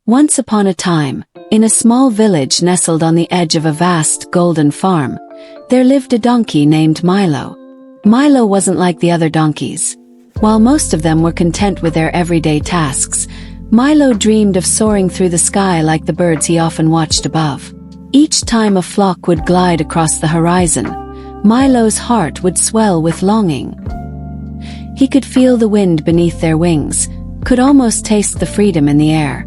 Once upon a time, in a small village nestled on the edge of a vast golden farm, there lived a donkey named Milo. Milo wasn't like the other donkeys. While most of them were content with their everyday tasks, Milo dreamed of soaring through the sky like the birds he often watched above. Each time a flock would glide across the horizon, Milo's heart would swell with longing. He could feel the wind beneath their wings, could almost taste the freedom in the air,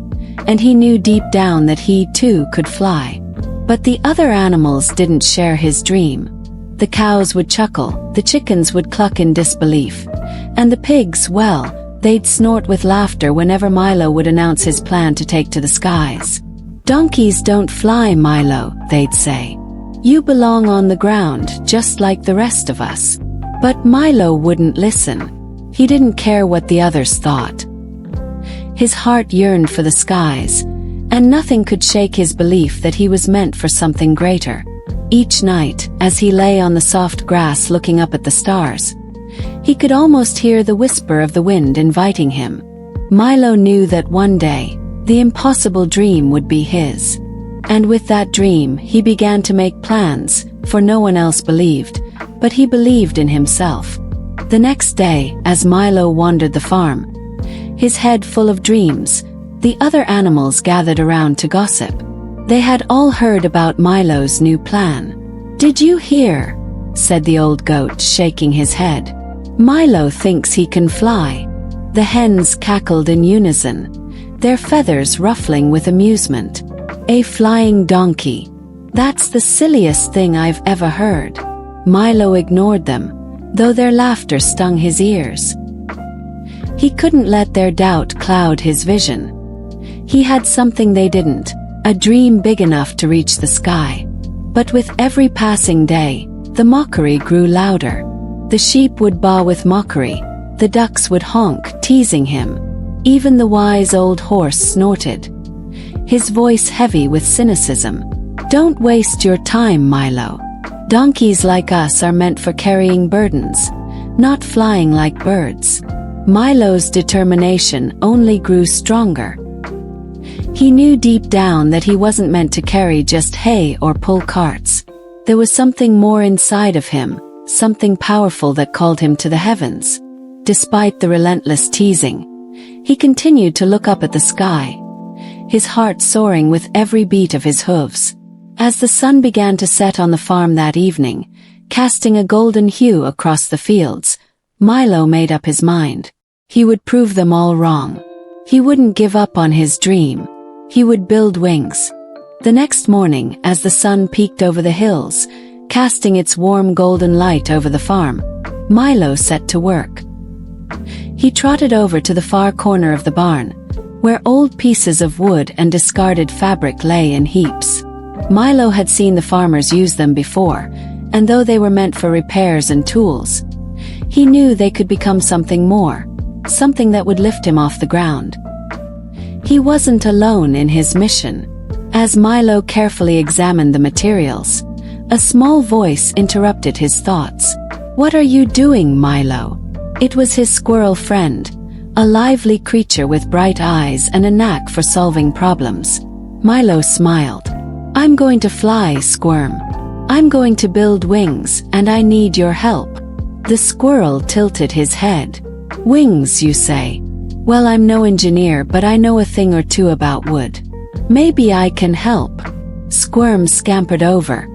and he knew deep down that he, too, could fly. But the other animals didn't share his dream. The cows would chuckle, the chickens would cluck in disbelief, and the pigs, well, they'd snort with laughter whenever Milo would announce his plan to take to the skies. "Donkeys don't fly, Milo," they'd say. "You belong on the ground, just like the rest of us." But Milo wouldn't listen. He didn't care what the others thought. His heart yearned for the skies, and nothing could shake his belief that he was meant for something greater. Each night, as he lay on the soft grass looking up at the stars, he could almost hear the whisper of the wind inviting him. Milo knew that one day, the impossible dream would be his. And with that dream, he began to make plans, for no one else believed, but he believed in himself. The next day, as Milo wandered the farm, his head full of dreams, the other animals gathered around to gossip. They had all heard about Milo's new plan. "Did you hear?" said the old goat, shaking his head. "Milo thinks he can fly." The hens cackled in unison, their feathers ruffling with amusement. "A flying donkey? That's the silliest thing I've ever heard." Milo ignored them, though their laughter stung his ears. He couldn't let their doubt cloud his vision. He had something they didn't, a dream big enough to reach the sky. But with every passing day, the mockery grew louder. The sheep would baa with mockery, the ducks would honk, teasing him. Even the wise old horse snorted, his voice heavy with cynicism. "Don't waste your time, Milo. Donkeys like us are meant for carrying burdens, not flying like birds." Milo's determination only grew stronger. He knew deep down that he wasn't meant to carry just hay or pull carts. There was something more inside of him, something powerful that called him to the heavens. Despite the relentless teasing, he continued to look up at the sky, his heart soaring with every beat of his hooves. As the sun began to set on the farm that evening, casting a golden hue across the fields, Milo made up his mind. He would prove them all wrong. He wouldn't give up on his dream. He would build wings. The next morning, as the sun peeked over the hills, casting its warm golden light over the farm, Milo set to work. He trotted over to the far corner of the barn, where old pieces of wood and discarded fabric lay in heaps. Milo had seen the farmers use them before, and though they were meant for repairs and tools, he knew they could become something more, something that would lift him off the ground. He wasn't alone in his mission. As Milo carefully examined the materials, a small voice interrupted his thoughts. "What are you doing, Milo?" It was his squirrel friend, a lively creature with bright eyes and a knack for solving problems. Milo smiled. "I'm going to fly, Squirm. I'm going to build wings, and I need your help." The squirrel tilted his head. "Wings, you say? Well, I'm no engineer, but I know a thing or two about wood. Maybe I can help." Squirm scampered over,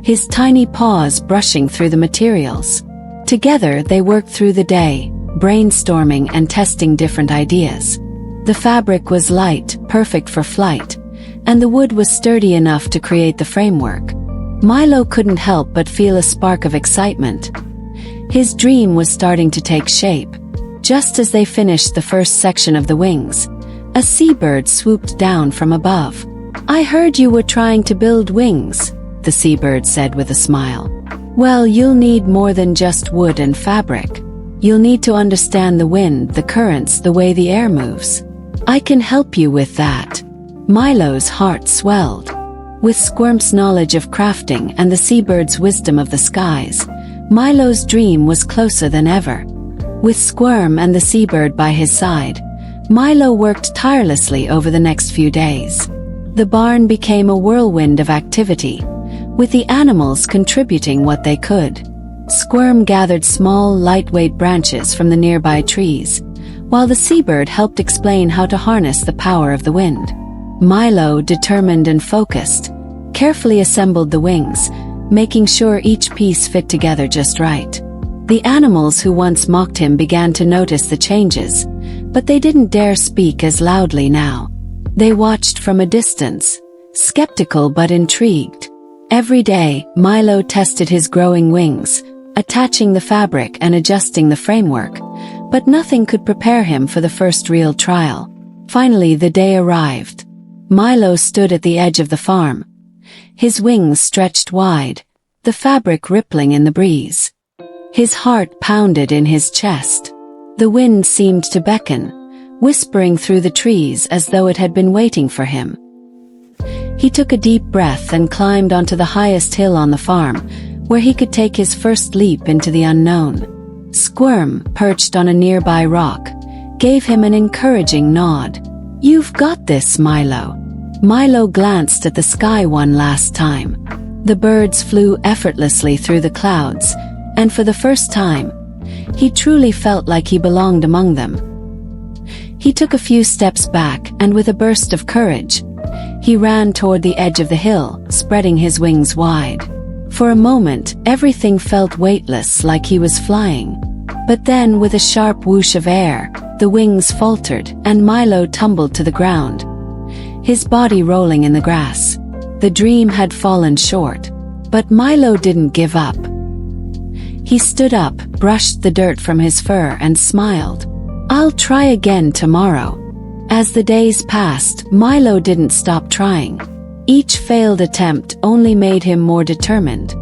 his tiny paws brushing through the materials. Together they worked through the day, brainstorming and testing different ideas. The fabric was light, perfect for flight, and the wood was sturdy enough to create the framework. Milo couldn't help but feel a spark of excitement. His dream was starting to take shape. Just as they finished the first section of the wings, a seabird swooped down from above. "I heard you were trying to build wings," the seabird said with a smile. "Well, you'll need more than just wood and fabric. You'll need to understand the wind, the currents, the way the air moves. I can help you with that." Milo's heart swelled. With Squirm's knowledge of crafting and the seabird's wisdom of the skies, Milo's dream was closer than ever. With Squirm and the seabird by his side, Milo worked tirelessly over the next few days. The barn became a whirlwind of activity, with the animals contributing what they could. Squirm gathered small, lightweight branches from the nearby trees, while the seabird helped explain how to harness the power of the wind. Milo, determined and focused, carefully assembled the wings, making sure each piece fit together just right. The animals who once mocked him began to notice the changes, but they didn't dare speak as loudly now. They watched from a distance, skeptical but intrigued. Every day, Milo tested his growing wings, attaching the fabric and adjusting the framework, but nothing could prepare him for the first real trial. Finally, the day arrived. Milo stood at the edge of the farm. His wings stretched wide, the fabric rippling in the breeze. His heart pounded in his chest. The wind seemed to beckon, whispering through the trees as though it had been waiting for him. He took a deep breath and climbed onto the highest hill on the farm, where he could take his first leap into the unknown. Squirm, perched on a nearby rock, gave him an encouraging nod. "You've got this, Milo." Milo glanced at the sky one last time. The birds flew effortlessly through the clouds, and for the first time, he truly felt like he belonged among them. He took a few steps back, and with a burst of courage, he ran toward the edge of the hill, spreading his wings wide. For a moment, everything felt weightless, like he was flying. But then, with a sharp whoosh of air, the wings faltered, and Milo tumbled to the ground, his body rolling in the grass. The dream had fallen short. But Milo didn't give up. He stood up, brushed the dirt from his fur, and smiled. "I'll try again tomorrow." As the days passed, Milo didn't stop trying. Each failed attempt only made him more determined.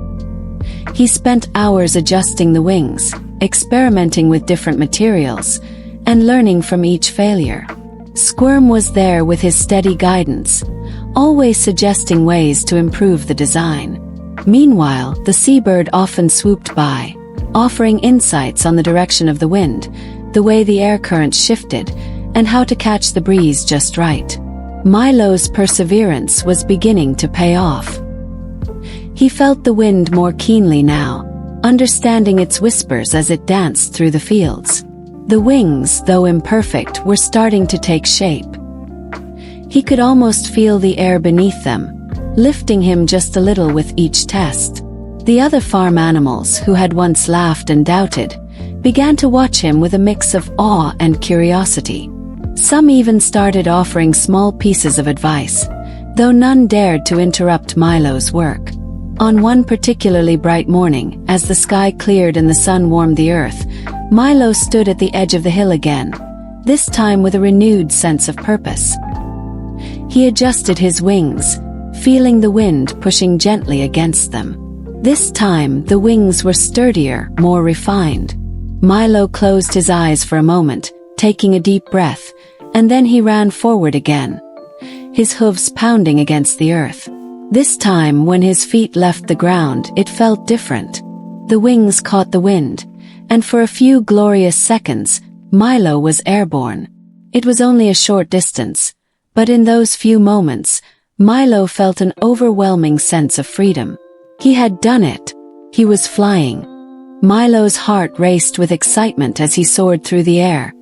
He spent hours adjusting the wings, experimenting with different materials, and learning from each failure. Squirm was there with his steady guidance, always suggesting ways to improve the design. Meanwhile, the seabird often swooped by, offering insights on the direction of the wind, the way the air currents shifted, and how to catch the breeze just right. Milo's perseverance was beginning to pay off. He felt the wind more keenly now, understanding its whispers as it danced through the fields. The wings, though imperfect, were starting to take shape. He could almost feel the air beneath them, lifting him just a little with each test. The other farm animals, who had once laughed and doubted, began to watch him with a mix of awe and curiosity. Some even started offering small pieces of advice, though none dared to interrupt Milo's work. On one particularly bright morning, as the sky cleared and the sun warmed the earth, Milo stood at the edge of the hill again, this time with a renewed sense of purpose. He adjusted his wings, feeling the wind pushing gently against them. This time, the wings were sturdier, more refined. Milo closed his eyes for a moment, taking a deep breath, and then he ran forward again, his hooves pounding against the earth. This time, when his feet left the ground, it felt different. The wings caught the wind, and for a few glorious seconds, Milo was airborne. It was only a short distance, but in those few moments, Milo felt an overwhelming sense of freedom. He had done it. He was flying. Milo's heart raced with excitement as he soared through the air,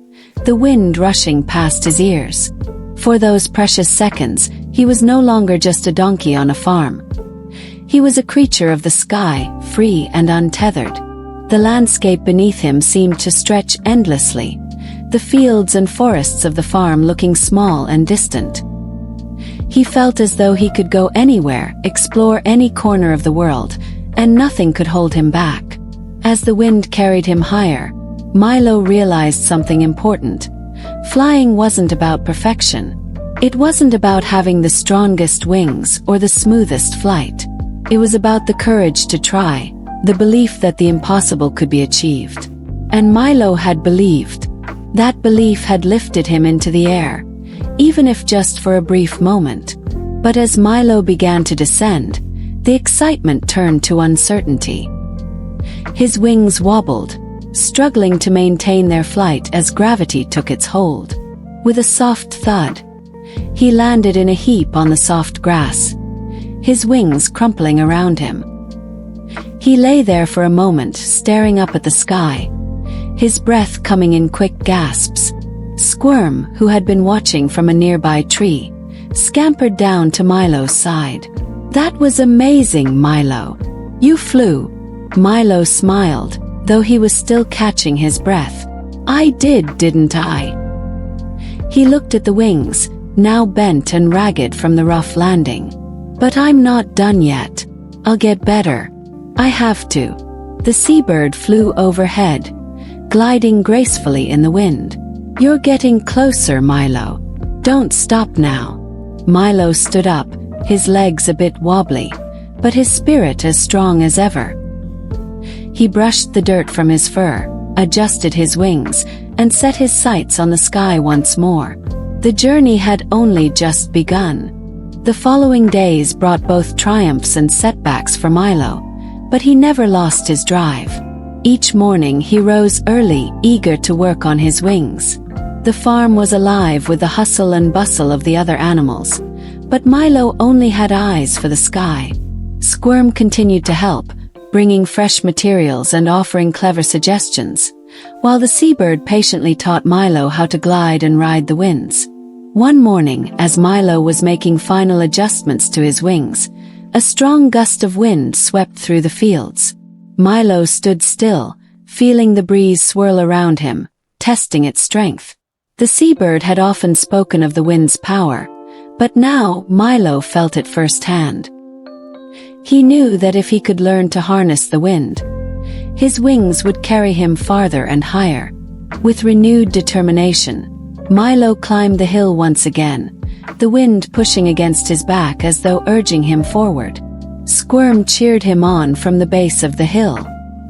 the wind rushing past his ears. For those precious seconds, he was no longer just a donkey on a farm. He was a creature of the sky, free and untethered. The landscape beneath him seemed to stretch endlessly, the fields and forests of the farm looking small and distant. He felt as though he could go anywhere, explore any corner of the world, and nothing could hold him back. As the wind carried him higher, Milo realized something important. Flying wasn't about perfection. It wasn't about having the strongest wings or the smoothest flight. It was about the courage to try, the belief that the impossible could be achieved. And Milo had believed. That belief had lifted him into the air, even if just for a brief moment. But as Milo began to descend, the excitement turned to uncertainty. His wings wobbled, struggling to maintain their flight as gravity took its hold. With a soft thud, he landed in a heap on the soft grass, his wings crumpling around him. He lay there for a moment, staring up at the sky, his breath coming in quick gasps. Squirm, who had been watching from a nearby tree, scampered down to Milo's side. "That was amazing, Milo. You flew." Milo smiled, though he was still catching his breath. "I didn't I?" He looked at the wings, now bent and ragged from the rough landing. "But I'm not done yet. I'll get better. I have to." The seabird flew overhead, gliding gracefully in the wind. "You're getting closer, Milo. Don't stop now." Milo stood up, his legs a bit wobbly, but his spirit as strong as ever. He brushed the dirt from his fur, adjusted his wings, and set his sights on the sky once more. The journey had only just begun. The following days brought both triumphs and setbacks for Milo, but he never lost his drive. Each morning he rose early, eager to work on his wings. The farm was alive with the hustle and bustle of the other animals, but Milo only had eyes for the sky. Squirm continued to help, bringing fresh materials and offering clever suggestions, while the seabird patiently taught Milo how to glide and ride the winds. One morning, as Milo was making final adjustments to his wings, a strong gust of wind swept through the fields. Milo stood still, feeling the breeze swirl around him, testing its strength. The seabird had often spoken of the wind's power, but now Milo felt it firsthand. He knew that if he could learn to harness the wind, his wings would carry him farther and higher. With renewed determination, Milo climbed the hill once again, the wind pushing against his back as though urging him forward. Squirm cheered him on from the base of the hill.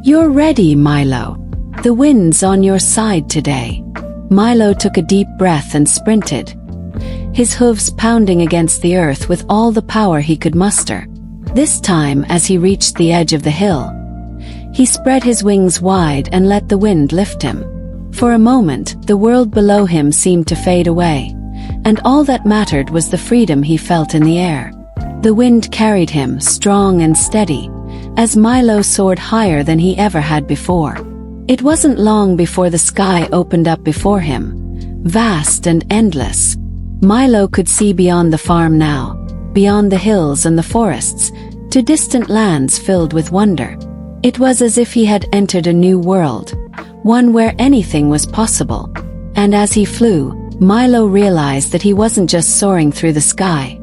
"You're ready, Milo. The wind's on your side today." Milo took a deep breath and sprinted, his hooves pounding against the earth with all the power he could muster. This time, as he reached the edge of the hill, he spread his wings wide and let the wind lift him. For a moment, the world below him seemed to fade away, and all that mattered was the freedom he felt in the air. The wind carried him, strong and steady, as Milo soared higher than he ever had before. It wasn't long before the sky opened up before him, vast and endless. Milo could see beyond the farm now, beyond the hills and the forests, to distant lands filled with wonder. It was as if he had entered a new world, one where anything was possible. And as he flew, Milo realized that he wasn't just soaring through the sky.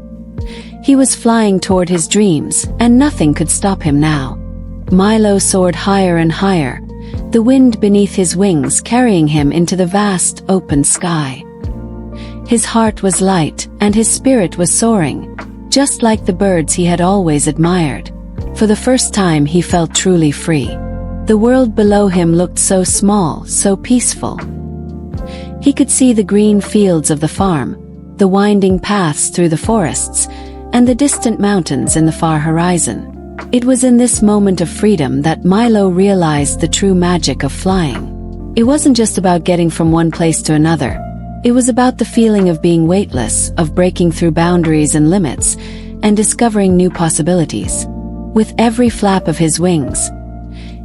He was flying toward his dreams, and nothing could stop him now. Milo soared higher and higher, the wind beneath his wings carrying him into the vast, open sky. His heart was light, and his spirit was soaring, just like the birds he had always admired. For the first time he felt truly free. The world below him looked so small, so peaceful. He could see the green fields of the farm, the winding paths through the forests, and the distant mountains in the far horizon. It was in this moment of freedom that Milo realized the true magic of flying. It wasn't just about getting from one place to another. It was about the feeling of being weightless, of breaking through boundaries and limits, and discovering new possibilities. With every flap of his wings,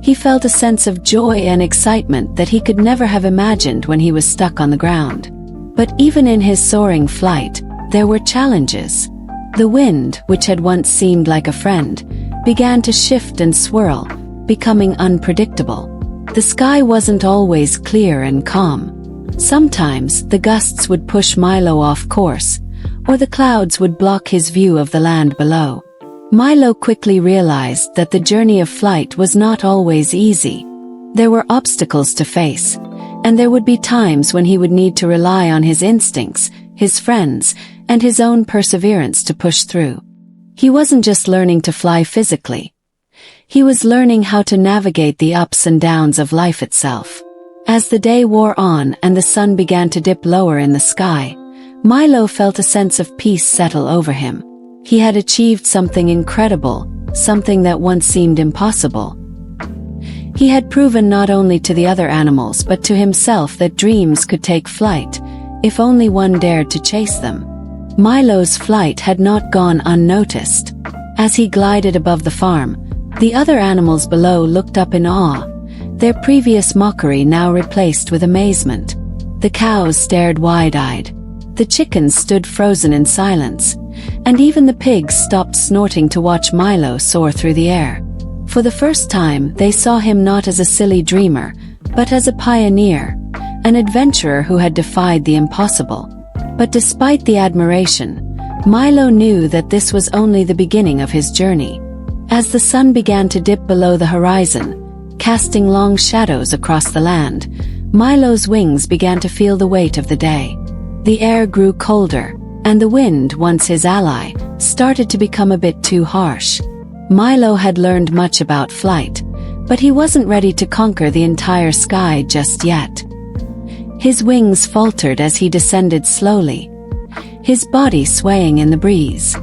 he felt a sense of joy and excitement that he could never have imagined when he was stuck on the ground. But even in his soaring flight, there were challenges. The wind, which had once seemed like a friend, began to shift and swirl, becoming unpredictable. The sky wasn't always clear and calm. Sometimes the gusts would push Milo off course, or the clouds would block his view of the land below. Milo quickly realized that the journey of flight was not always easy. There were obstacles to face, and there would be times when he would need to rely on his instincts, his friends, and his own perseverance to push through. He wasn't just learning to fly physically. He was learning how to navigate the ups and downs of life itself. As the day wore on and the sun began to dip lower in the sky, Milo felt a sense of peace settle over him. He had achieved something incredible, something that once seemed impossible. He had proven not only to the other animals but to himself that dreams could take flight, if only one dared to chase them. Milo's flight had not gone unnoticed. As he glided above the farm, the other animals below looked up in awe, their previous mockery now replaced with amazement. The cows stared wide-eyed. The chickens stood frozen in silence, and even the pigs stopped snorting to watch Milo soar through the air. For the first time, they saw him not as a silly dreamer, but as a pioneer, an adventurer who had defied the impossible. But despite the admiration, Milo knew that this was only the beginning of his journey. As the sun began to dip below the horizon, casting long shadows across the land, Milo's wings began to feel the weight of the day. The air grew colder, and the wind, once his ally, started to become a bit too harsh. Milo had learned much about flight, but he wasn't ready to conquer the entire sky just yet. His wings faltered as he descended slowly, his body swaying in the breeze.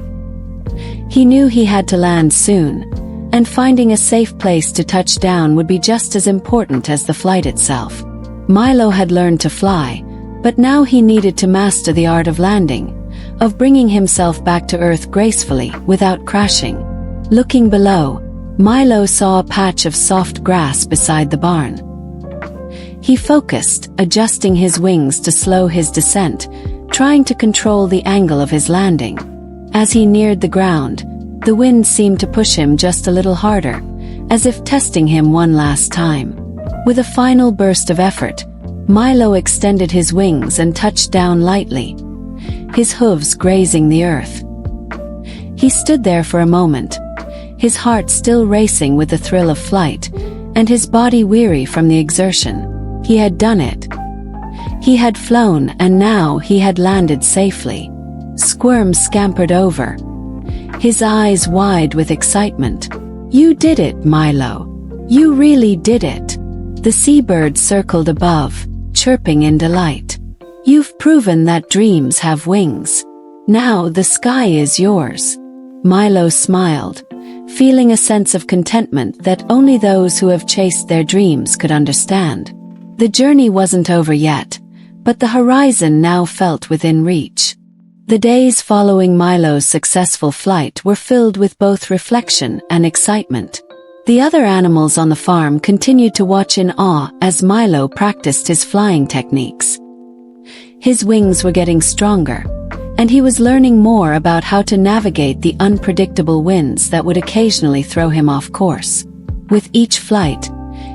He knew he had to land soon, and finding a safe place to touch down would be just as important as the flight itself. Milo had learned to fly, but now he needed to master the art of landing, of bringing himself back to Earth gracefully without crashing. Looking below, Milo saw a patch of soft grass beside the barn. He focused, adjusting his wings to slow his descent, trying to control the angle of his landing. As he neared the ground, the wind seemed to push him just a little harder, as if testing him one last time. With a final burst of effort, Milo extended his wings and touched down lightly, his hooves grazing the earth. He stood there for a moment, his heart still racing with the thrill of flight, and his body weary from the exertion. He had done it. He had flown, and now he had landed safely. Squirms scampered over, his eyes wide with excitement. "You did it, Milo. You really did it." The seabirds circled above, chirping in delight. "You've proven that dreams have wings. Now the sky is yours." Milo smiled, feeling a sense of contentment that only those who have chased their dreams could understand. The journey wasn't over yet, but the horizon now felt within reach. The days following Milo's successful flight were filled with both reflection and excitement. The other animals on the farm continued to watch in awe as Milo practiced his flying techniques. His wings were getting stronger, and he was learning more about how to navigate the unpredictable winds that would occasionally throw him off course. With each flight,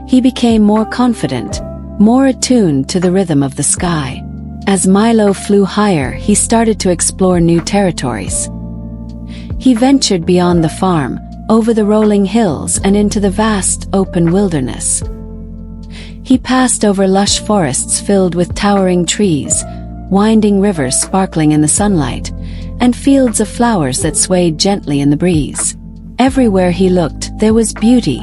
he became more confident, more attuned to the rhythm of the sky. As Milo flew higher, he started to explore new territories. He ventured beyond the farm, over the rolling hills and into the vast, open wilderness. He passed over lush forests filled with towering trees, winding rivers sparkling in the sunlight, and fields of flowers that swayed gently in the breeze. Everywhere he looked, there was beauty,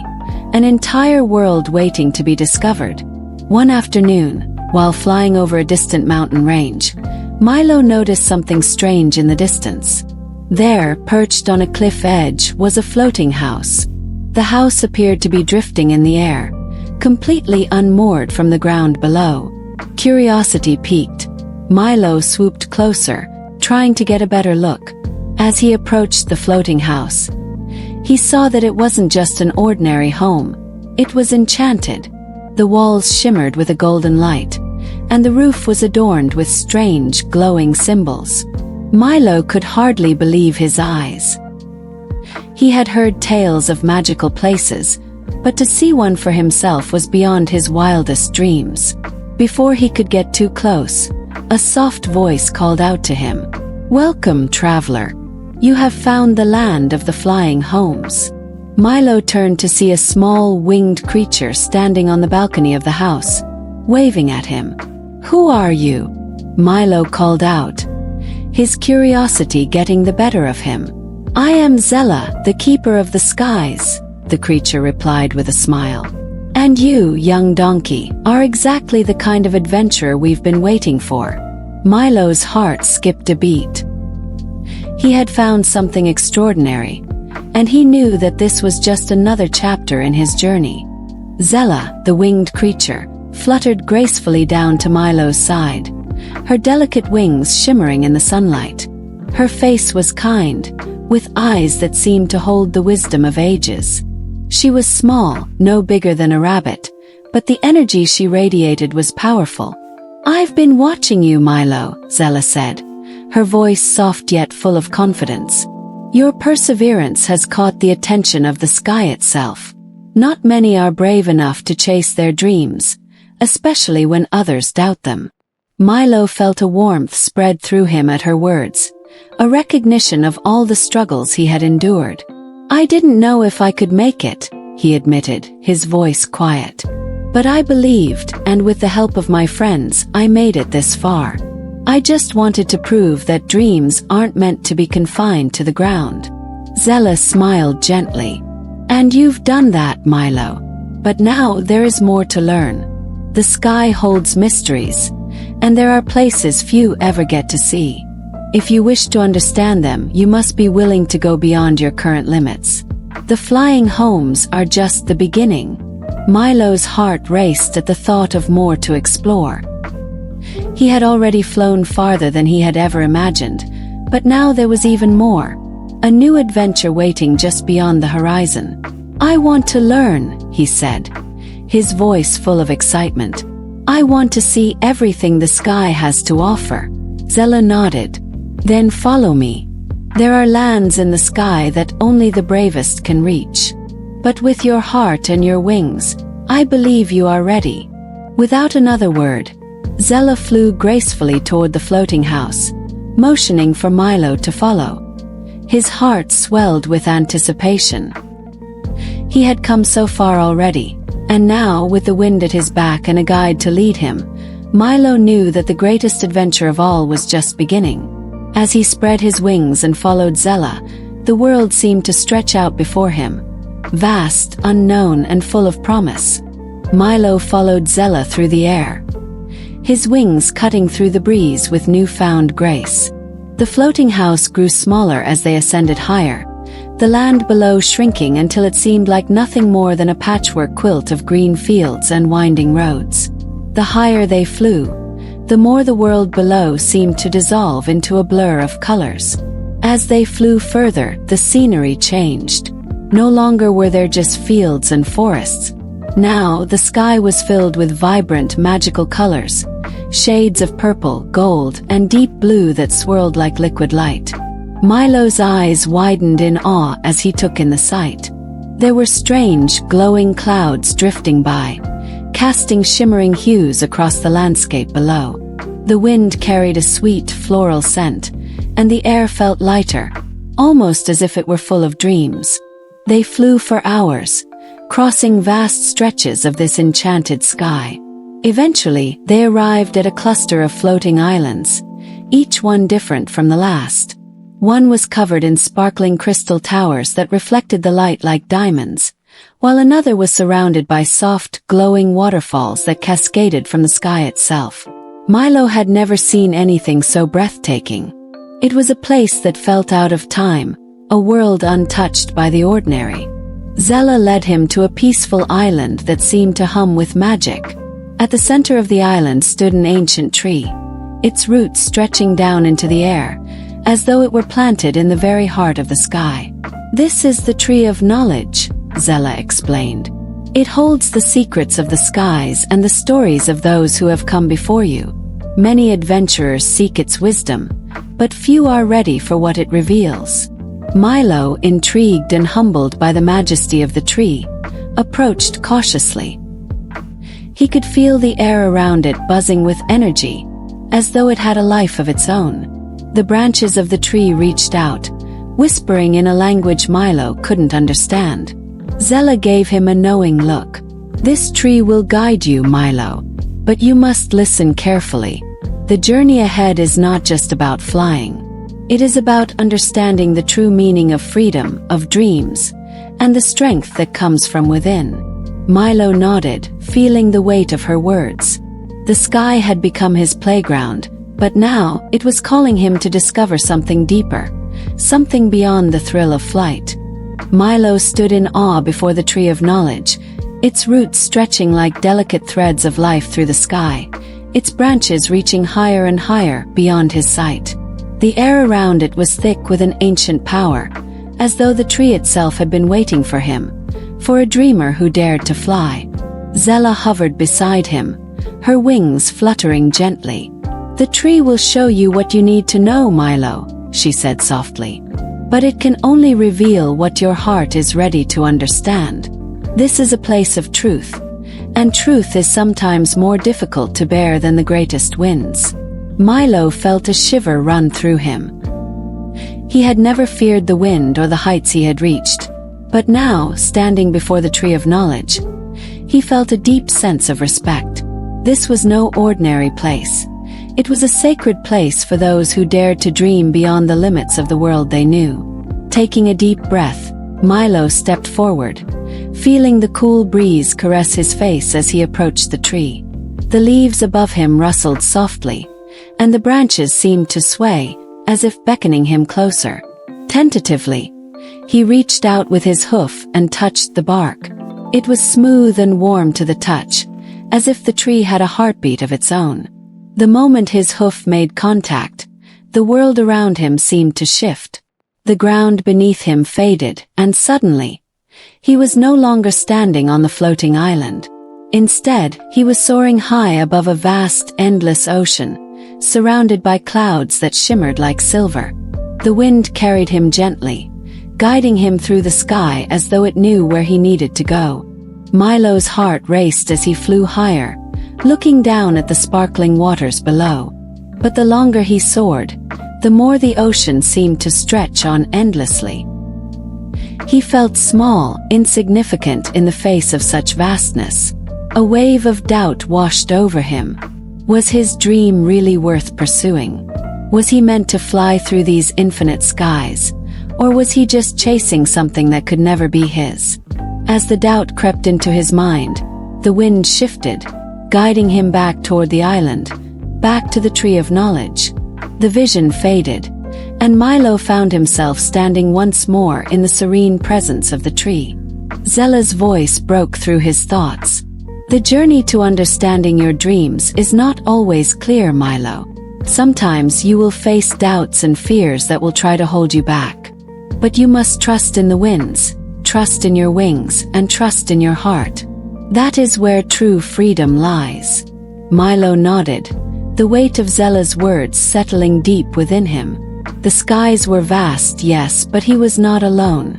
an entire world waiting to be discovered. One afternoon, while flying over a distant mountain range, Milo noticed something strange in the distance. There, perched on a cliff edge, was a floating house. The house appeared to be drifting in the air, completely unmoored from the ground below. Curiosity piqued. Milo swooped closer, trying to get a better look. As he approached the floating house, he saw that it wasn't just an ordinary home. It was enchanted. The walls shimmered with a golden light, and the roof was adorned with strange, glowing symbols. Milo could hardly believe his eyes. He had heard tales of magical places, but to see one for himself was beyond his wildest dreams. Before he could get too close, a soft voice called out to him, "Welcome, traveler. You have found the land of the flying homes." Milo turned to see a small, winged creature standing on the balcony of the house, waving at him. "Who are you?" Milo called out, his curiosity getting the better of him. "I am Zella, the keeper of the skies," the creature replied with a smile. "And you, young donkey, are exactly the kind of adventurer we've been waiting for." Milo's heart skipped a beat. He had found something extraordinary, and he knew that this was just another chapter in his journey. Zella, the winged creature, fluttered gracefully down to Milo's side, her delicate wings shimmering in the sunlight. Her face was kind, with eyes that seemed to hold the wisdom of ages. She was small, no bigger than a rabbit, but the energy she radiated was powerful. "I've been watching you, Milo," Zella said, her voice soft yet full of confidence. "Your perseverance has caught the attention of the sky itself. Not many are brave enough to chase their dreams, especially when others doubt them." Milo felt a warmth spread through him at her words, a recognition of all the struggles he had endured. "I didn't know if I could make it," he admitted, his voice quiet. "But I believed, and with the help of my friends, I made it this far. I just wanted to prove that dreams aren't meant to be confined to the ground." Zella smiled gently. "And you've done that, Milo. But now there is more to learn. The sky holds mysteries, and there are places few ever get to see. If you wish to understand them, you must be willing to go beyond your current limits. The flying homes are just the beginning." Milo's heart raced at the thought of more to explore. He had already flown farther than he had ever imagined, but now there was even more. A new adventure waiting just beyond the horizon. "I want to learn," he said, his voice full of excitement. "I want to see everything the sky has to offer." Zella nodded. "Then follow me. There are lands in the sky that only the bravest can reach. But with your heart and your wings, I believe you are ready." Without another word, Zella flew gracefully toward the floating house, motioning for Milo to follow. His heart swelled with anticipation. He had come so far already, and now, with the wind at his back and a guide to lead him, Milo knew that the greatest adventure of all was just beginning. As he spread his wings and followed Zella, the world seemed to stretch out before him, vast, unknown, and full of promise. Milo followed Zella through the air, his wings cutting through the breeze with newfound grace. The floating house grew smaller as they ascended higher, the land below shrinking until it seemed like nothing more than a patchwork quilt of green fields and winding roads. The higher they flew, the more the world below seemed to dissolve into a blur of colors. As they flew further, the scenery changed. No longer were there just fields and forests. Now the sky was filled with vibrant, magical colors, shades of purple, gold, and deep blue that swirled like liquid light. Milo's eyes widened in awe as he took in the sight. There were strange, glowing clouds drifting by, casting shimmering hues across the landscape below. The wind carried a sweet, floral scent, and the air felt lighter, almost as if it were full of dreams. They flew for hours, crossing vast stretches of this enchanted sky. Eventually, they arrived at a cluster of floating islands, each one different from the last. One was covered in sparkling crystal towers that reflected the light like diamonds, while another was surrounded by soft, glowing waterfalls that cascaded from the sky itself. Milo had never seen anything so breathtaking. It was a place that felt out of time, a world untouched by the ordinary. Zella led him to a peaceful island that seemed to hum with magic. At the center of the island stood an ancient tree, its roots stretching down into the air, as though it were planted in the very heart of the sky. "This is the tree of knowledge," Zella explained. "It holds the secrets of the skies and the stories of those who have come before you. Many adventurers seek its wisdom, but few are ready for what it reveals." Milo, intrigued and humbled by the majesty of the tree, approached cautiously. He could feel the air around it buzzing with energy, as though it had a life of its own. The branches of the tree reached out, whispering in a language Milo couldn't understand. Zella gave him a knowing look. "This tree will guide you, Milo, but you must listen carefully. The journey ahead is not just about flying. It is about understanding the true meaning of freedom, of dreams, and the strength that comes from within." Milo nodded, feeling the weight of her words. The sky had become his playground, but now it was calling him to discover something deeper, something beyond the thrill of flight. Milo stood in awe before the tree of knowledge, its roots stretching like delicate threads of life through the sky, its branches reaching higher and higher beyond his sight. The air around it was thick with an ancient power, as though the tree itself had been waiting for him, for a dreamer who dared to fly. Zella hovered beside him, her wings fluttering gently. "The tree will show you what you need to know, Milo," she said softly. "But it can only reveal what your heart is ready to understand. This is a place of truth, and truth is sometimes more difficult to bear than the greatest winds." Milo felt a shiver run through him. He had never feared the wind or the heights he had reached, but now, standing before the tree of knowledge, he felt a deep sense of respect. This was no ordinary place. It was a sacred place for those who dared to dream beyond the limits of the world they knew. Taking a deep breath, Milo stepped forward, feeling the cool breeze caress his face as he approached the tree. The leaves above him rustled softly, and the branches seemed to sway, as if beckoning him closer. Tentatively, he reached out with his hoof and touched the bark. It was smooth and warm to the touch, as if the tree had a heartbeat of its own. The moment his hoof made contact, the world around him seemed to shift. The ground beneath him faded, and suddenly, he was no longer standing on the floating island. Instead, he was soaring high above a vast, endless ocean, surrounded by clouds that shimmered like silver. The wind carried him gently, guiding him through the sky as though it knew where he needed to go. Milo's heart raced as he flew higher, looking down at the sparkling waters below. But the longer he soared, the more the ocean seemed to stretch on endlessly. He felt small, insignificant in the face of such vastness. A wave of doubt washed over him. Was his dream really worth pursuing? Was he meant to fly through these infinite skies? Or was he just chasing something that could never be his? As the doubt crept into his mind, the wind shifted, guiding him back toward the island, back to the tree of knowledge. The vision faded, and Milo found himself standing once more in the serene presence of the tree. Zella's voice broke through his thoughts. "The journey to understanding your dreams is not always clear, Milo. Sometimes you will face doubts and fears that will try to hold you back. But you must trust in the winds, trust in your wings, and trust in your heart. That is where true freedom lies." Milo nodded, the weight of Zella's words settling deep within him. The skies were vast, yes, but he was not alone.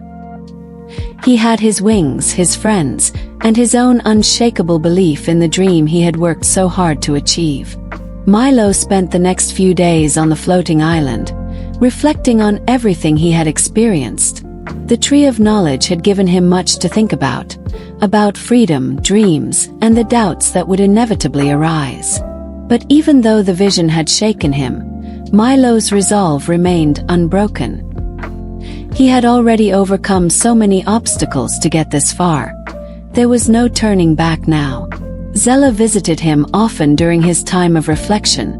He had his wings, his friends, and his own unshakable belief in the dream he had worked so hard to achieve. Milo spent the next few days on the floating island, reflecting on everything he had experienced. The tree of knowledge had given him much to think about freedom, dreams, and the doubts that would inevitably arise. But even though the vision had shaken him, Milo's resolve remained unbroken. He had already overcome so many obstacles to get this far. There was no turning back now. Zella visited him often during his time of reflection,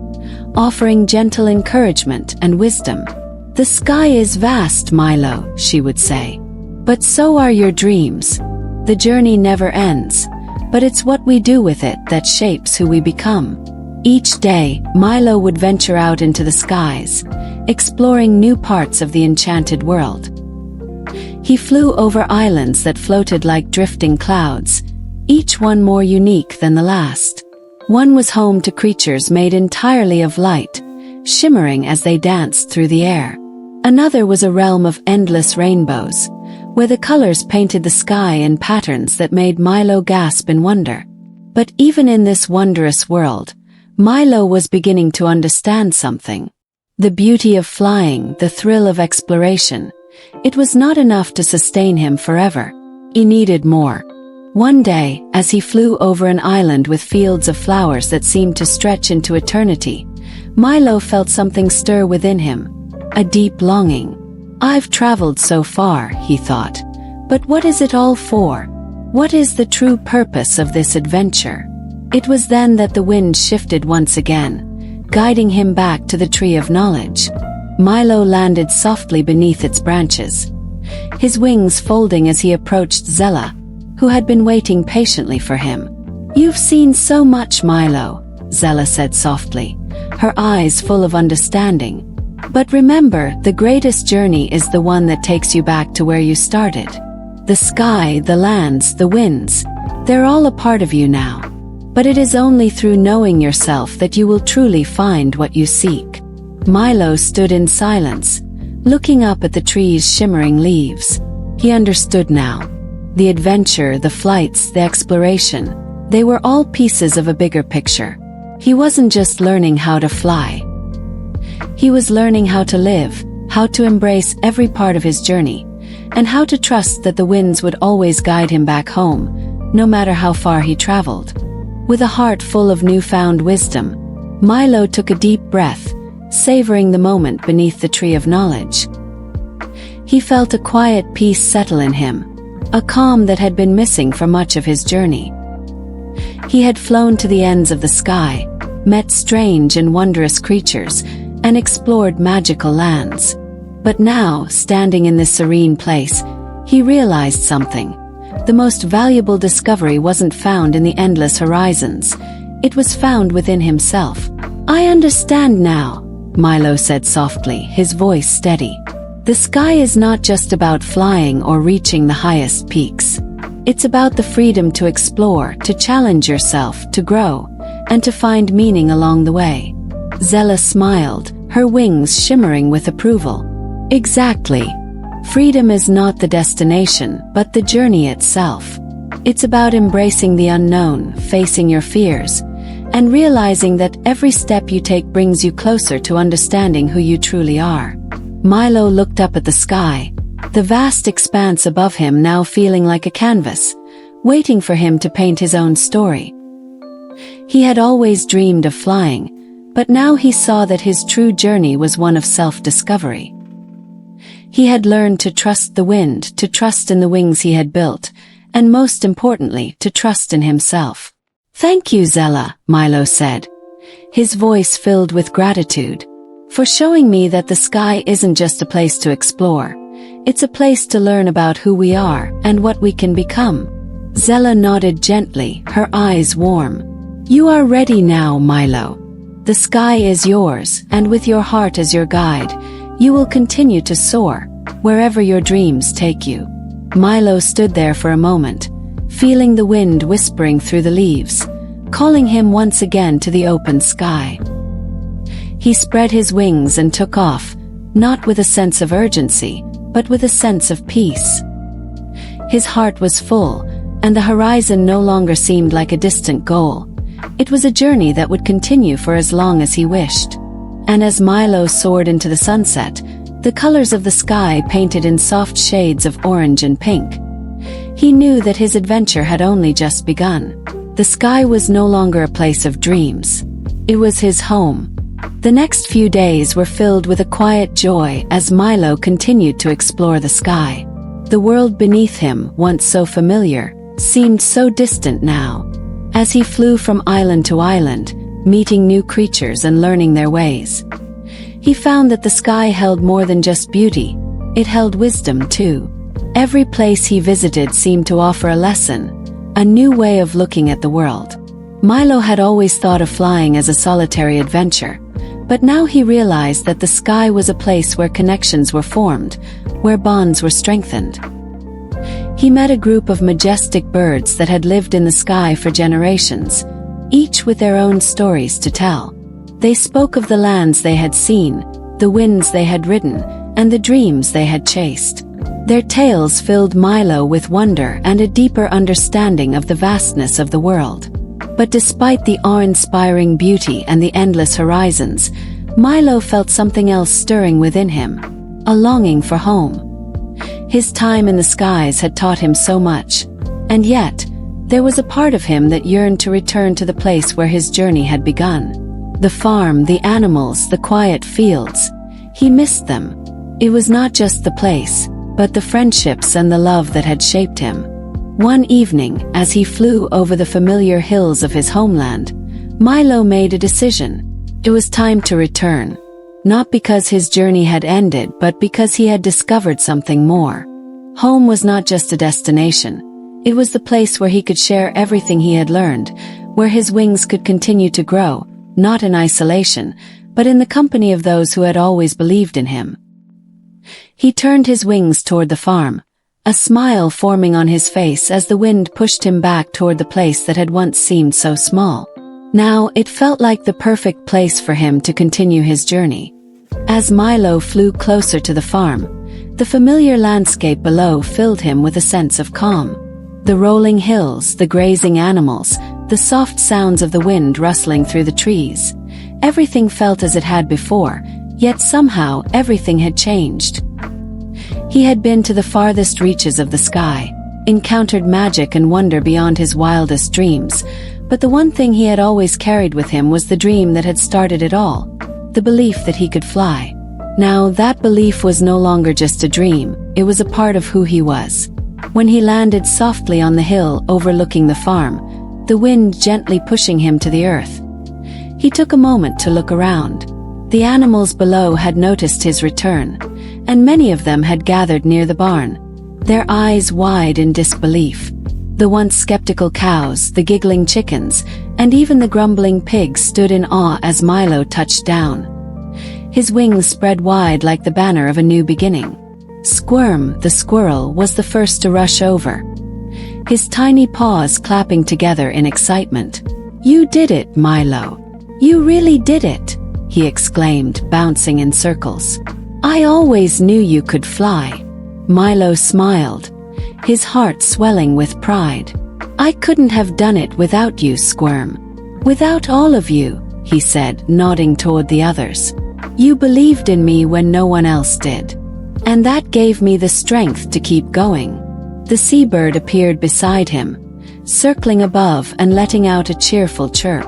offering gentle encouragement and wisdom. "The sky is vast, Milo," she would say. "But so are your dreams. The journey never ends, but it's what we do with it that shapes who we become." Each day, Milo would venture out into the skies, exploring new parts of the enchanted world. He flew over islands that floated like drifting clouds, each one more unique than the last. One was home to creatures made entirely of light, shimmering as they danced through the air. Another was a realm of endless rainbows, where the colors painted the sky in patterns that made Milo gasp in wonder. But even in this wondrous world, Milo was beginning to understand something. The beauty of flying, the thrill of exploration. It was not enough to sustain him forever. He needed more. One day, as he flew over an island with fields of flowers that seemed to stretch into eternity, Milo felt something stir within him. A deep longing. "I've traveled so far," he thought. "But what is it all for? What is the true purpose of this adventure?" It was then that the wind shifted once again, guiding him back to the tree of knowledge. Milo landed softly beneath its branches, his wings folding as he approached Zella, who had been waiting patiently for him. "You've seen so much, Milo," Zella said softly, her eyes full of understanding. But remember, the greatest journey is the one that takes you back to where you started. The sky, the lands, the winds, they're all a part of you now. But it is only through knowing yourself that you will truly find what you seek. Milo stood in silence, looking up at the tree's shimmering leaves. He understood now. The adventure, the flights, the exploration, they were all pieces of a bigger picture. He wasn't just learning how to fly. He was learning how to live, how to embrace every part of his journey, and how to trust that the winds would always guide him back home, no matter how far he traveled. With a heart full of newfound wisdom, Milo took a deep breath, savoring the moment beneath the tree of knowledge. He felt a quiet peace settle in him, a calm that had been missing for much of his journey. He had flown to the ends of the sky, met strange and wondrous creatures, and explored magical lands. But now, standing in this serene place, he realized something. The most valuable discovery wasn't found in the endless horizons. It was found within himself. "I understand now," Milo said softly, his voice steady. "The sky is not just about flying or reaching the highest peaks. It's about the freedom to explore, to challenge yourself, to grow, and to find meaning along the way." Zella smiled, her wings shimmering with approval. "Exactly. Freedom is not the destination, but the journey itself. It's about embracing the unknown, facing your fears, and realizing that every step you take brings you closer to understanding who you truly are." Milo looked up at the sky, the vast expanse above him now feeling like a canvas, waiting for him to paint his own story. He had always dreamed of flying, but now he saw that his true journey was one of self-discovery. He had learned to trust the wind, to trust in the wings he had built, and most importantly, to trust in himself. "Thank you, Zella," Milo said, his voice filled with gratitude, "for showing me that the sky isn't just a place to explore. It's a place to learn about who we are and what we can become." Zella nodded gently, her eyes warm. "You are ready now, Milo. The sky is yours, and with your heart as your guide, you will continue to soar, wherever your dreams take you." Milo stood there for a moment, feeling the wind whispering through the leaves, calling him once again to the open sky. He spread his wings and took off, not with a sense of urgency, but with a sense of peace. His heart was full, and the horizon no longer seemed like a distant goal. It was a journey that would continue for as long as he wished. And as Milo soared into the sunset, the colors of the sky painted in soft shades of orange and pink. He knew that his adventure had only just begun. The sky was no longer a place of dreams. It was his home. The next few days were filled with a quiet joy as Milo continued to explore the sky. The world beneath him, once so familiar, seemed so distant now. As he flew from island to island, meeting new creatures and learning their ways, he found that the sky held more than just beauty. It held wisdom too. Every place he visited seemed to offer a lesson, a new way of looking at the world. Milo had always thought of flying as a solitary adventure, but now he realized that the sky was a place where connections were formed, where bonds were strengthened. He met a group of majestic birds that had lived in the sky for generations, each with their own stories to tell. They spoke of the lands they had seen, the winds they had ridden, and the dreams they had chased. Their tales filled Milo with wonder and a deeper understanding of the vastness of the world. But despite the awe-inspiring beauty and the endless horizons, Milo felt something else stirring within him, a longing for home. His time in the skies had taught him so much, and yet, there was a part of him that yearned to return to the place where his journey had begun. The farm, the animals, the quiet fields. He missed them. It was not just the place, but the friendships and the love that had shaped him. One evening, as he flew over the familiar hills of his homeland, Milo made a decision. It was time to return. Not because his journey had ended, but because he had discovered something more. Home was not just a destination. It was the place where he could share everything he had learned, where his wings could continue to grow, not in isolation, but in the company of those who had always believed in him. He turned his wings toward the farm, a smile forming on his face as the wind pushed him back toward the place that had once seemed so small. Now it felt like the perfect place for him to continue his journey. As Milo flew closer to the farm, the familiar landscape below filled him with a sense of calm. The rolling hills, the grazing animals, the soft sounds of the wind rustling through the trees. Everything felt as it had before, yet somehow everything had changed. He had been to the farthest reaches of the sky, encountered magic and wonder beyond his wildest dreams, but the one thing he had always carried with him was the dream that had started it all, the belief that he could fly. Now that belief was no longer just a dream, it was a part of who he was. When he landed softly on the hill overlooking the farm, the wind gently pushing him to the earth, he took a moment to look around. The animals below had noticed his return, and many of them had gathered near the barn, their eyes wide in disbelief. The once skeptical cows, the giggling chickens, and even the grumbling pigs stood in awe as Milo touched down. His wings spread wide like the banner of a new beginning. Squirm, the squirrel, was the first to rush over, his tiny paws clapping together in excitement. "You did it, Milo. You really did it," he exclaimed, bouncing in circles. "I always knew you could fly." Milo smiled, his heart swelling with pride. "I couldn't have done it without you, Squirm. Without all of you," he said, nodding toward the others. "You believed in me when no one else did. And that gave me the strength to keep going." The seabird appeared beside him, circling above and letting out a cheerful chirp.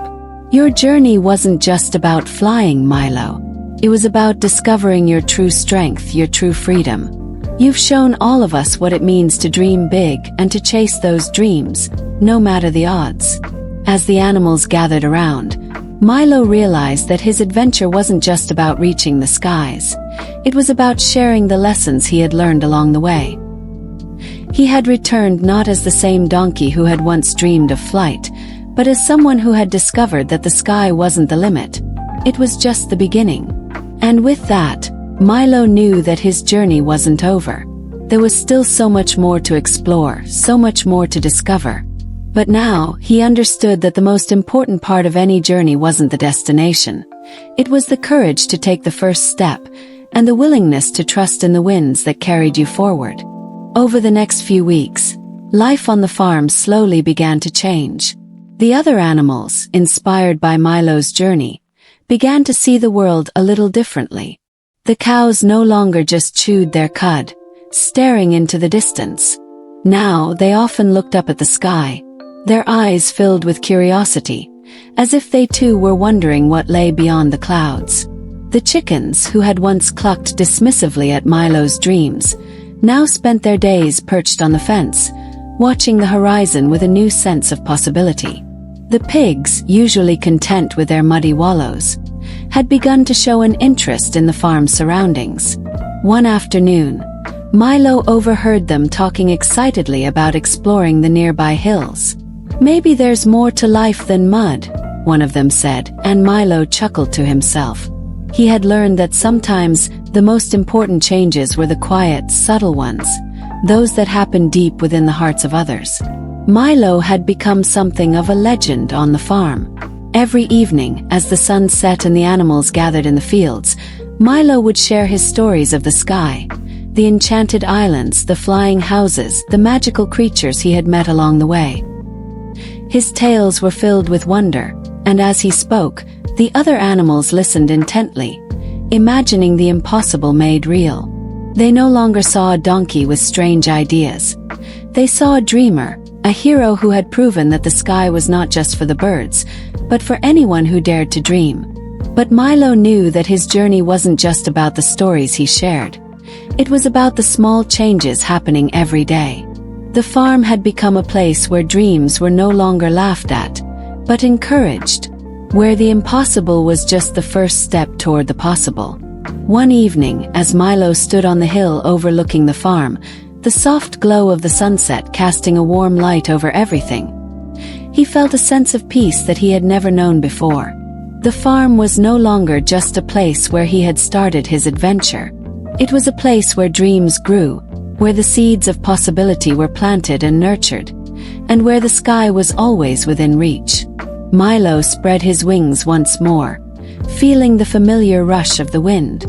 "Your journey wasn't just about flying, Milo. It was about discovering your true strength, your true freedom. You've shown all of us what it means to dream big and to chase those dreams, no matter the odds." As the animals gathered around, Milo realized that his adventure wasn't just about reaching the skies. It was about sharing the lessons he had learned along the way. He had returned not as the same donkey who had once dreamed of flight, but as someone who had discovered that the sky wasn't the limit. It was just the beginning. And with that, Milo knew that his journey wasn't over. There was still so much more to explore, so much more to discover. But now, he understood that the most important part of any journey wasn't the destination. It was the courage to take the first step, and the willingness to trust in the winds that carried you forward. Over the next few weeks, life on the farm slowly began to change. The other animals, inspired by Milo's journey, began to see the world a little differently. The cows no longer just chewed their cud, staring into the distance. Now they often looked up at the sky, their eyes filled with curiosity, as if they too were wondering what lay beyond the clouds. The chickens, who had once clucked dismissively at Milo's dreams, now spent their days perched on the fence, watching the horizon with a new sense of possibility. The pigs, usually content with their muddy wallows, had begun to show an interest in the farm's surroundings. One afternoon, Milo overheard them talking excitedly about exploring the nearby hills. "Maybe there's more to life than mud," one of them said, and Milo chuckled to himself. He had learned that sometimes the most important changes were the quiet, subtle ones, those that happened deep within the hearts of others. Milo had become something of a legend on the farm. Every evening, as the sun set and the animals gathered in the fields, Milo would share his stories of the sky, the enchanted islands, the flying houses, the magical creatures he had met along the way. His tales were filled with wonder, and as he spoke, the other animals listened intently, imagining the impossible made real. They no longer saw a donkey with strange ideas. They saw a dreamer, a hero who had proven that the sky was not just for the birds, but for anyone who dared to dream. But Milo knew that his journey wasn't just about the stories he shared. It was about the small changes happening every day. The farm had become a place where dreams were no longer laughed at, but encouraged, where the impossible was just the first step toward the possible. One evening, as Milo stood on the hill overlooking the farm, the soft glow of the sunset casting a warm light over everything, he felt a sense of peace that he had never known before. The farm was no longer just a place where he had started his adventure. It was a place where dreams grew, where the seeds of possibility were planted and nurtured, and where the sky was always within reach. Milo spread his wings once more, feeling the familiar rush of the wind.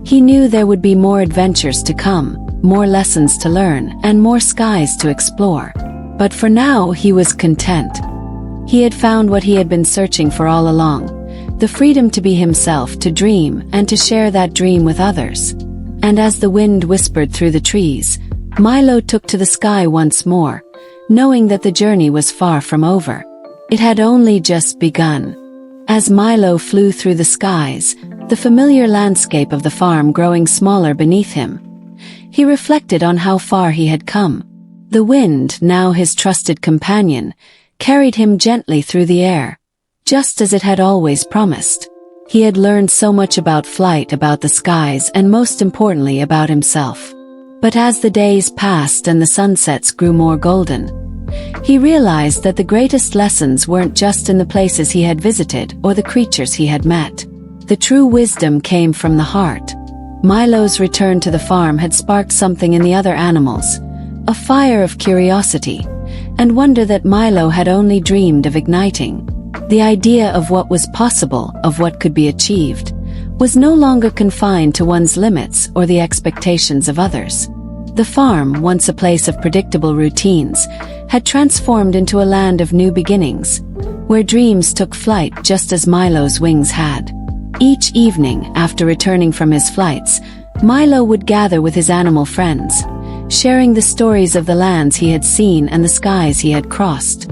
He knew there would be more adventures to come, more lessons to learn, and more skies to explore. But for now he was content. He had found what he had been searching for all along, the freedom to be himself, to dream, and to share that dream with others. And as the wind whispered through the trees, Milo took to the sky once more, knowing that the journey was far from over. It had only just begun. As Milo flew through the skies, the familiar landscape of the farm growing smaller beneath him, he reflected on how far he had come. The wind, now his trusted companion, carried him gently through the air, just as it had always promised. He had learned so much about flight, about the skies, and most importantly about himself. But as the days passed and the sunsets grew more golden, he realized that the greatest lessons weren't just in the places he had visited or the creatures he had met. The true wisdom came from the heart. Milo's return to the farm had sparked something in the other animals, a fire of curiosity and wonder that Milo had only dreamed of igniting. The idea of what was possible, of what could be achieved, was no longer confined to one's limits or the expectations of others. The farm, once a place of predictable routines, had transformed into a land of new beginnings, where dreams took flight just as Milo's wings had. Each evening, after returning from his flights, Milo would gather with his animal friends, sharing the stories of the lands he had seen and the skies he had crossed.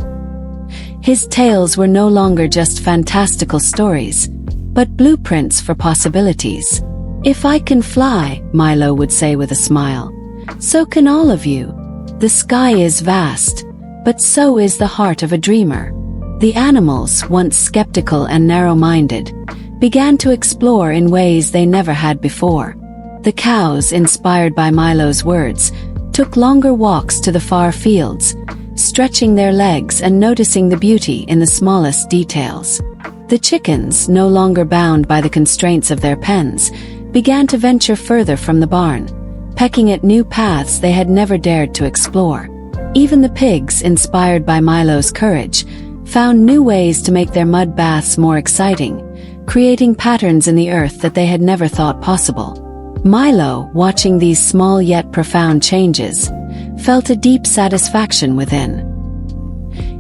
His tales were no longer just fantastical stories, but blueprints for possibilities. "If I can fly," Milo would say with a smile, "so can all of you. The sky is vast, but so is the heart of a dreamer." The animals, once skeptical and narrow-minded, began to explore in ways they never had before. The cows, inspired by Milo's words, took longer walks to the far fields, stretching their legs and noticing the beauty in the smallest details. The chickens, no longer bound by the constraints of their pens, began to venture further from the barn, pecking at new paths they had never dared to explore. Even the pigs, inspired by Milo's courage, found new ways to make their mud baths more exciting, creating patterns in the earth that they had never thought possible. Milo, watching these small yet profound changes, felt a deep satisfaction within.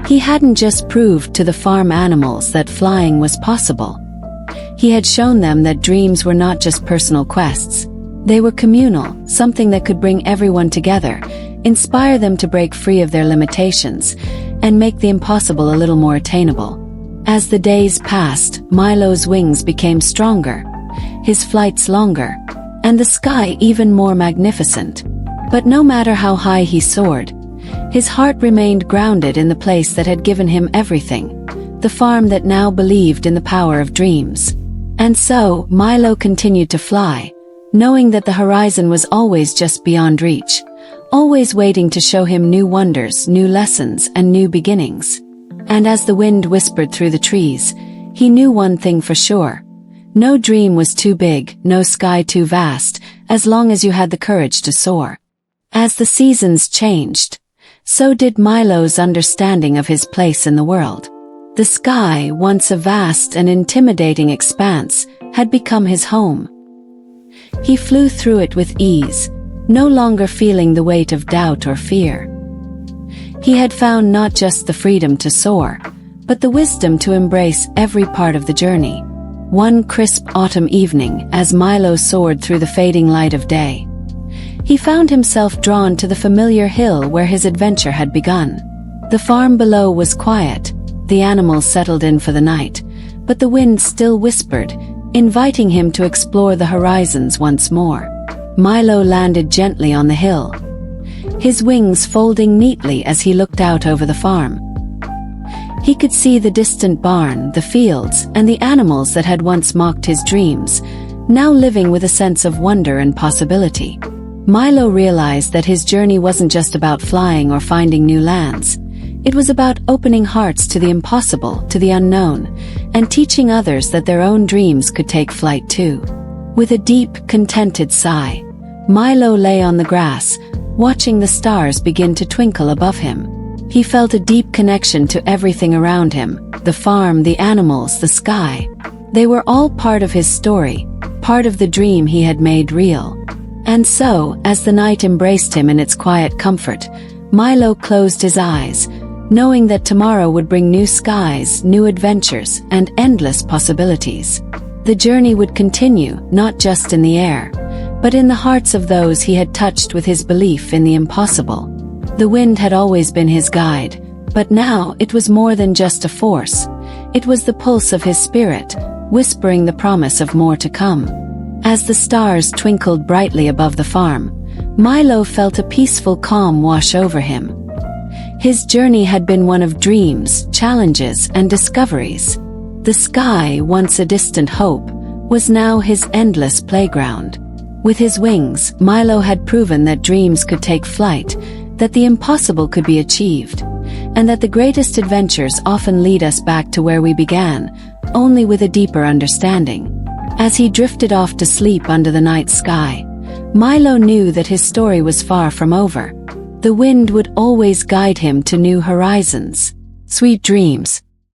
He hadn't just proved to the farm animals that flying was possible. He had shown them that dreams were not just personal quests. They were communal, something that could bring everyone together, inspire them to break free of their limitations, and make the impossible a little more attainable. As the days passed, Milo's wings became stronger, his flights longer, and the sky even more magnificent. But no matter how high he soared, his heart remained grounded in the place that had given him everything, the farm that now believed in the power of dreams. And so, Milo continued to fly, knowing that the horizon was always just beyond reach, always waiting to show him new wonders, new lessons, and new beginnings. And as the wind whispered through the trees, he knew one thing for sure. No dream was too big, no sky too vast, as long as you had the courage to soar. As the seasons changed, so did Milo's understanding of his place in the world. The sky, once a vast and intimidating expanse, had become his home. He flew through it with ease, no longer feeling the weight of doubt or fear. He had found not just the freedom to soar, but the wisdom to embrace every part of the journey. One crisp autumn evening, as Milo soared through the fading light of day, he found himself drawn to the familiar hill where his adventure had begun. The farm below was quiet, the animals settled in for the night, but the wind still whispered, inviting him to explore the horizons once more. Milo landed gently on the hill, his wings folding neatly as he looked out over the farm. He could see the distant barn, the fields, and the animals that had once mocked his dreams, now living with a sense of wonder and possibility. Milo realized that his journey wasn't just about flying or finding new lands. It was about opening hearts to the impossible, to the unknown, and teaching others that their own dreams could take flight too. With a deep, contented sigh, Milo lay on the grass, watching the stars begin to twinkle above him. He felt a deep connection to everything around him, the farm, the animals, the sky. They were all part of his story, part of the dream he had made real. And so, as the night embraced him in its quiet comfort, Milo closed his eyes, knowing that tomorrow would bring new skies, new adventures, and endless possibilities. The journey would continue, not just in the air, but in the hearts of those he had touched with his belief in the impossible. The wind had always been his guide, but now it was more than just a force. It was the pulse of his spirit, whispering the promise of more to come. As the stars twinkled brightly above the farm, Milo felt a peaceful calm wash over him. His journey had been one of dreams, challenges, and discoveries. The sky, once a distant hope, was now his endless playground. With his wings, Milo had proven that dreams could take flight, that the impossible could be achieved, and that the greatest adventures often lead us back to where we began, only with a deeper understanding. As he drifted off to sleep under the night sky, Milo knew that his story was far from over. The wind would always guide him to new horizons. Sweet dreams.